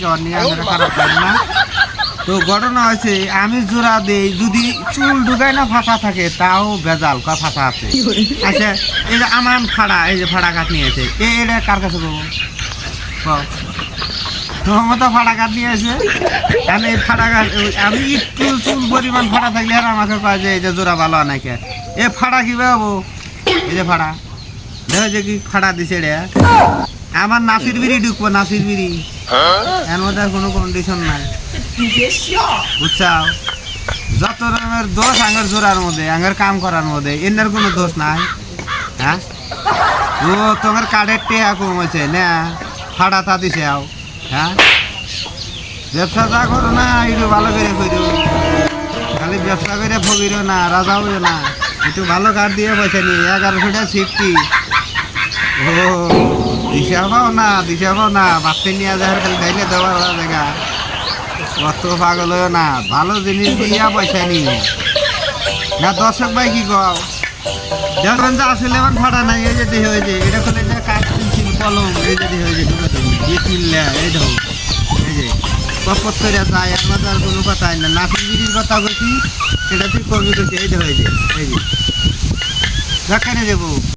খারাপ লাগে না। তো ঘটনা হয়েছে আমি জোড়া দেই যদি চুল ঢুকায় না ফাঁসা থাকে তাও ভেজাল ফাঁসা আছে। আচ্ছা এই যে আমার ফাড়া এই যে ফাড়া কাঠ নিয়েছে এটা কার কাছে পাবো তোমার মতো ফাড়া কাঠ নিয়ে আছে আমি এই ফাড়া কাঠ আমি একটু চুল পরিমাণ ফাড়া থাকলে আর আমাকে কয় যে এই যে জোড়া ভালো নাকি এ ফাড়া কি পাবো এই যে ফাড়া দেখো যে কি ফাড়া দিছে রে আমার নাসির বিড়ি ঢুকবো নাসির বিড়ি এর মধ্যে কোনো কন্ডিশন নাই বুঝছাও যত রকমের দোষ আঙ্গার জোড়ার মধ্যে আঙ্গার কাম করার মধ্যে এনার কোনো দোষ নাই। হ্যাঁ ও তোমার কার্ডের টেহা কম হয়েছে না ফাড়া তা দিছে আও। হ্যাঁ ব্যবসা যা করো না একটু ভালো করে করো খালি ব্যবসা করে ফকিরও না রাজা হইও না একটু ভালো কার্ড দিয়ে পয়সা নিয়ে 1100টা সিফটি ও দিশা পাও না বাচ্চা নিয়ে যাওয়ার খালি ঢাইলে দেওয়ার জায়গা অত পাগল হইও না ভালো জিনিস দিয়া পয়সা নিয়ে না দর্শক ভাই কি কও দেখবেন যে আসলে এমন ফাটা নাই এই যে দেহ হয়েছে এটা করলে যে কাঠ পেন্সিল কলম এই যে দেহ হয়েছে দিয়ে কিনলে এই দেখো এই যে কপত করে যায় এর মধ্যে আর কোনো কথাই না নাসির বিড়ির কথা বলছি সেটা তুই কমই করছি এই দেহ হয়েছে এই যে দেখানে দেবো।